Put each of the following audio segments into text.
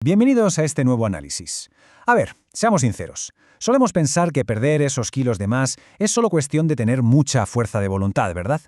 Bienvenidos a este nuevo análisis. A ver, seamos sinceros. Solemos pensar que perder esos kilos de más es solo cuestión de tener mucha fuerza de voluntad, ¿verdad?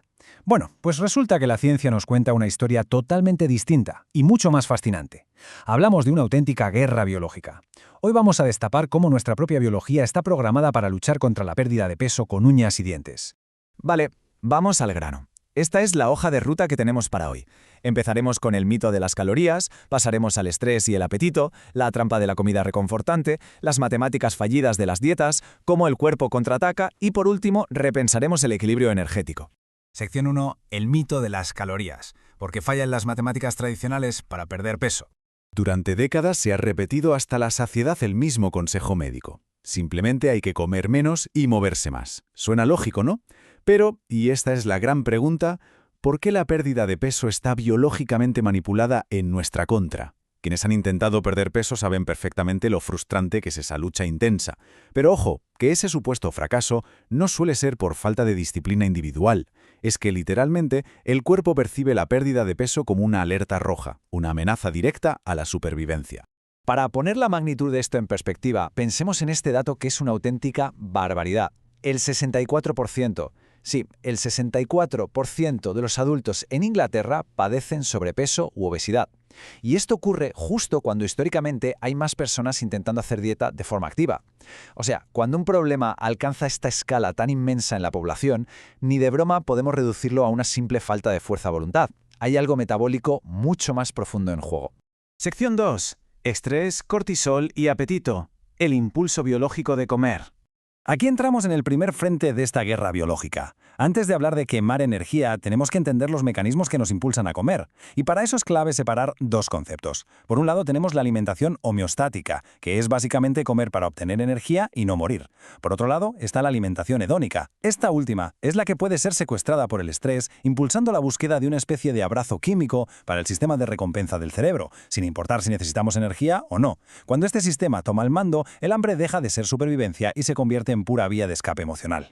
Bueno, pues resulta que la ciencia nos cuenta una historia totalmente distinta y mucho más fascinante. Hablamos de una auténtica guerra biológica. Hoy vamos a destapar cómo nuestra propia biología está programada para luchar contra la pérdida de peso con uñas y dientes. Vale, vamos al grano. Esta es la hoja de ruta que tenemos para hoy. Empezaremos con el mito de las calorías, pasaremos al estrés y el apetito, la trampa de la comida reconfortante, las matemáticas fallidas de las dietas, cómo el cuerpo contraataca y por último repensaremos el equilibrio energético. Sección 1. El mito de las calorías. ¿Por qué fallan las matemáticas tradicionales para perder peso? Durante décadas se ha repetido hasta la saciedad el mismo consejo médico. Simplemente hay que comer menos y moverse más. Suena lógico, ¿no? Pero, y esta es la gran pregunta, ¿por qué la pérdida de peso está biológicamente manipulada en nuestra contra? Quienes han intentado perder peso saben perfectamente lo frustrante que es esa lucha intensa. Pero ojo, que ese supuesto fracaso no suele ser por falta de disciplina individual. Es que literalmente el cuerpo percibe la pérdida de peso como una alerta roja, una amenaza directa a la supervivencia. Para poner la magnitud de esto en perspectiva, pensemos en este dato que es una auténtica barbaridad. El 64%. Sí, el 64% de los adultos en Inglaterra padecen sobrepeso u obesidad. Y esto ocurre justo cuando históricamente hay más personas intentando hacer dieta de forma activa. O sea, cuando un problema alcanza esta escala tan inmensa en la población, ni de broma podemos reducirlo a una simple falta de fuerza de voluntad. Hay algo metabólico mucho más profundo en juego. Sección 2. Estrés, cortisol y apetito. El impulso biológico de comer. Aquí entramos en el primer frente de esta guerra biológica. Antes de hablar de quemar energía, tenemos que entender los mecanismos que nos impulsan a comer. Y para eso es clave separar dos conceptos. Por un lado tenemos la alimentación homeostática, que es básicamente comer para obtener energía y no morir. Por otro lado está la alimentación hedónica. Esta última es la que puede ser secuestrada por el estrés, impulsando la búsqueda de una especie de abrazo químico para el sistema de recompensa del cerebro, sin importar si necesitamos energía o no. Cuando este sistema toma el mando, el hambre deja de ser supervivencia y se convierte en pura vía de escape emocional.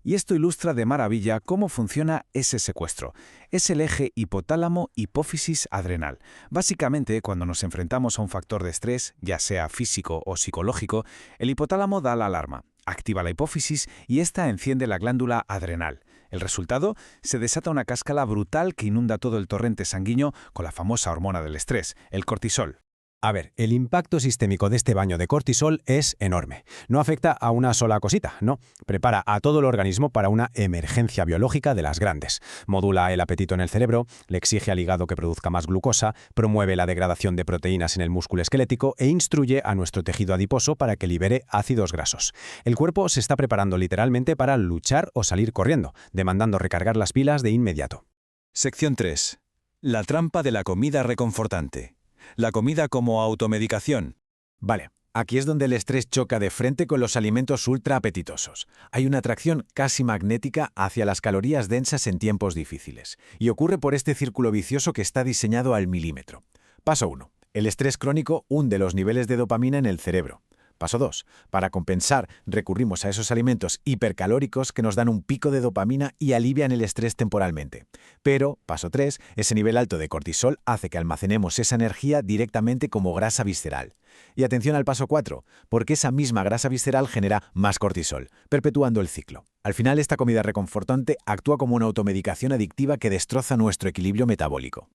Y esto ilustra de maravilla cómo funciona ese secuestro. Es el eje hipotálamo-hipófisis-adrenal. Básicamente, cuando nos enfrentamos a un factor de estrés, ya sea físico o psicológico, el hipotálamo da la alarma, activa la hipófisis y ésta enciende la glándula adrenal. El resultado, se desata una cascada brutal que inunda todo el torrente sanguíneo con la famosa hormona del estrés, el cortisol. A ver, el impacto sistémico de este baño de cortisol es enorme. No afecta a una sola cosita, no. Prepara a todo el organismo para una emergencia biológica de las grandes. Modula el apetito en el cerebro, le exige al hígado que produzca más glucosa, promueve la degradación de proteínas en el músculo esquelético e instruye a nuestro tejido adiposo para que libere ácidos grasos. El cuerpo se está preparando literalmente para luchar o salir corriendo, demandando recargar las pilas de inmediato. Sección 3. La trampa de la comida reconfortante. La comida como automedicación. Vale, aquí es donde el estrés choca de frente con los alimentos ultra apetitosos. Hay una atracción casi magnética hacia las calorías densas en tiempos difíciles. Y ocurre por este círculo vicioso que está diseñado al milímetro. Paso 1. El estrés crónico hunde los niveles de dopamina en el cerebro. Paso 2. Para compensar, recurrimos a esos alimentos hipercalóricos que nos dan un pico de dopamina y alivian el estrés temporalmente. Pero, paso 3, ese nivel alto de cortisol hace que almacenemos esa energía directamente como grasa visceral. Y atención al paso 4, porque esa misma grasa visceral genera más cortisol, perpetuando el ciclo. Al final, esta comida reconfortante actúa como una automedicación adictiva que destroza nuestro equilibrio metabólico.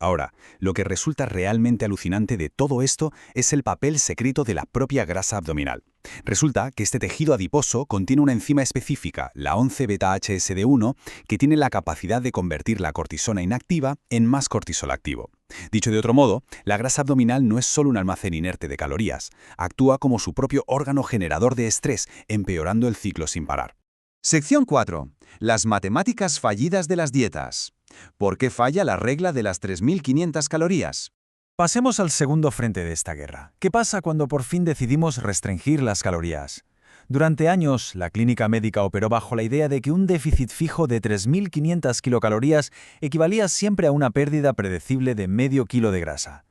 Ahora, lo que resulta realmente alucinante de todo esto es el papel secreto de la propia grasa abdominal. Resulta que este tejido adiposo contiene una enzima específica, la 11-beta-HSD1, que tiene la capacidad de convertir la cortisona inactiva en más cortisol activo. Dicho de otro modo, la grasa abdominal no es solo un almacén inerte de calorías, actúa como su propio órgano generador de estrés, empeorando el ciclo sin parar. Sección 4. Las matemáticas fallidas de las dietas. ¿Por qué falla la regla de las 3.500 calorías? Pasemos al segundo frente de esta guerra. ¿Qué pasa cuando por fin decidimos restringir las calorías? Durante años, la clínica médica operó bajo la idea de que un déficit fijo de 3.500 kilocalorías equivalía siempre a una pérdida predecible de medio kilo de grasa.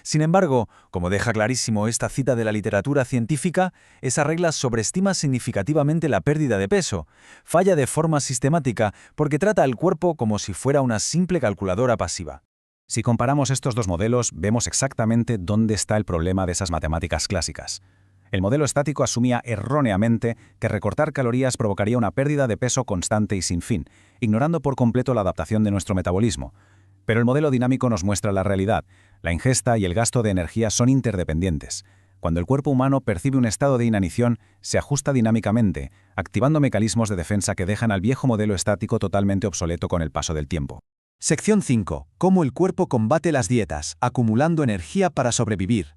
Sin embargo, como deja clarísimo esta cita de la literatura científica, esa regla sobreestima significativamente la pérdida de peso, falla de forma sistemática porque trata al cuerpo como si fuera una simple calculadora pasiva. Si comparamos estos dos modelos, vemos exactamente dónde está el problema de esas matemáticas clásicas. El modelo estático asumía erróneamente que recortar calorías provocaría una pérdida de peso constante y sin fin, ignorando por completo la adaptación de nuestro metabolismo. Pero el modelo dinámico nos muestra la realidad. La ingesta y el gasto de energía son interdependientes. Cuando el cuerpo humano percibe un estado de inanición, se ajusta dinámicamente, activando mecanismos de defensa que dejan al viejo modelo estático totalmente obsoleto con el paso del tiempo. Sección 5. Cómo el cuerpo combate las dietas, acumulando energía para sobrevivir.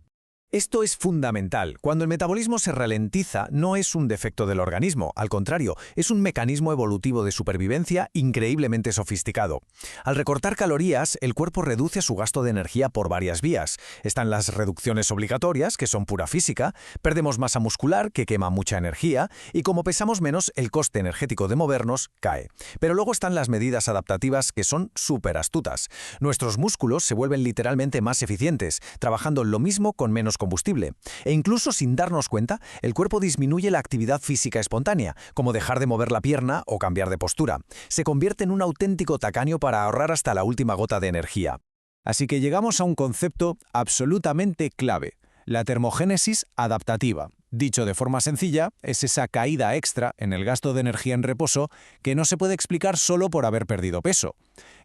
Esto es fundamental. Cuando el metabolismo se ralentiza, no es un defecto del organismo, al contrario, es un mecanismo evolutivo de supervivencia increíblemente sofisticado. Al recortar calorías, el cuerpo reduce su gasto de energía por varias vías. Están las reducciones obligatorias, que son pura física, perdemos masa muscular, que quema mucha energía, y como pesamos menos, el coste energético de movernos cae. Pero luego están las medidas adaptativas, que son súper astutas. Nuestros músculos se vuelven literalmente más eficientes, trabajando lo mismo con menos combustible. E incluso sin darnos cuenta, el cuerpo disminuye la actividad física espontánea, como dejar de mover la pierna o cambiar de postura. Se convierte en un auténtico tacaño para ahorrar hasta la última gota de energía. Así que llegamos a un concepto absolutamente clave, la termogénesis adaptativa. Dicho de forma sencilla, es esa caída extra en el gasto de energía en reposo que no se puede explicar solo por haber perdido peso.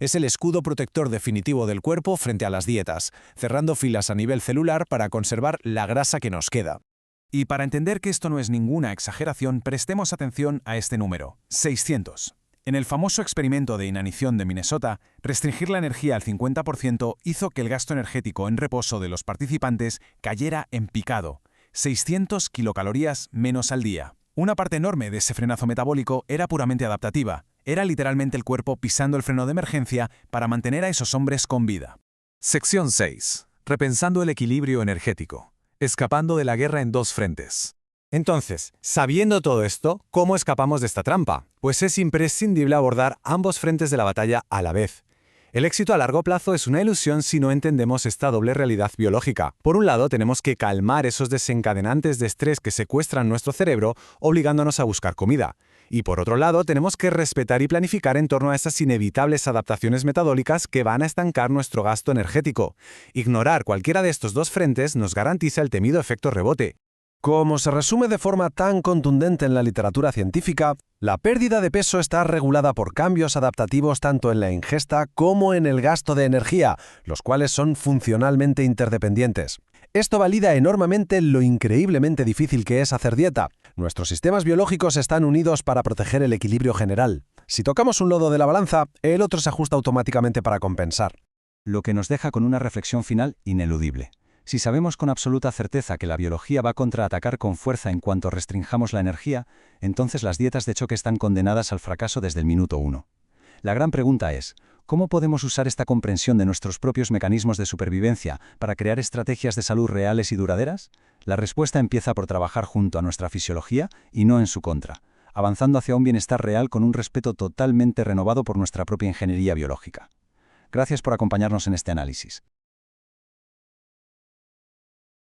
Es el escudo protector definitivo del cuerpo frente a las dietas, cerrando filas a nivel celular para conservar la grasa que nos queda. Y para entender que esto no es ninguna exageración, prestemos atención a este número, 600. En el famoso experimento de inanición de Minnesota, restringir la energía al 50% hizo que el gasto energético en reposo de los participantes cayera en picado, 600 kilocalorías menos al día. Una parte enorme de ese frenazo metabólico era puramente adaptativa. Era literalmente el cuerpo pisando el freno de emergencia para mantener a esos hombres con vida. Sección 6. Repensando el equilibrio energético. Escapando de la guerra en dos frentes. Entonces, sabiendo todo esto, ¿cómo escapamos de esta trampa? Pues es imprescindible abordar ambos frentes de la batalla a la vez. El éxito a largo plazo es una ilusión si no entendemos esta doble realidad biológica. Por un lado, tenemos que calmar esos desencadenantes de estrés que secuestran nuestro cerebro, obligándonos a buscar comida. Y por otro lado, tenemos que respetar y planificar en torno a esas inevitables adaptaciones metabólicas que van a estancar nuestro gasto energético. Ignorar cualquiera de estos dos frentes nos garantiza el temido efecto rebote. Como se resume de forma tan contundente en la literatura científica, la pérdida de peso está regulada por cambios adaptativos tanto en la ingesta como en el gasto de energía, los cuales son funcionalmente interdependientes. Esto valida enormemente lo increíblemente difícil que es hacer dieta. Nuestros sistemas biológicos están unidos para proteger el equilibrio general. Si tocamos un lodo de la balanza, el otro se ajusta automáticamente para compensar. Lo que nos deja con una reflexión final ineludible. Si sabemos con absoluta certeza que la biología va a contraatacar con fuerza en cuanto restringamos la energía, entonces las dietas de choque están condenadas al fracaso desde el minuto 1. La gran pregunta es, ¿cómo podemos usar esta comprensión de nuestros propios mecanismos de supervivencia para crear estrategias de salud reales y duraderas? La respuesta empieza por trabajar junto a nuestra fisiología y no en su contra, avanzando hacia un bienestar real con un respeto totalmente renovado por nuestra propia ingeniería biológica. Gracias por acompañarnos en este análisis.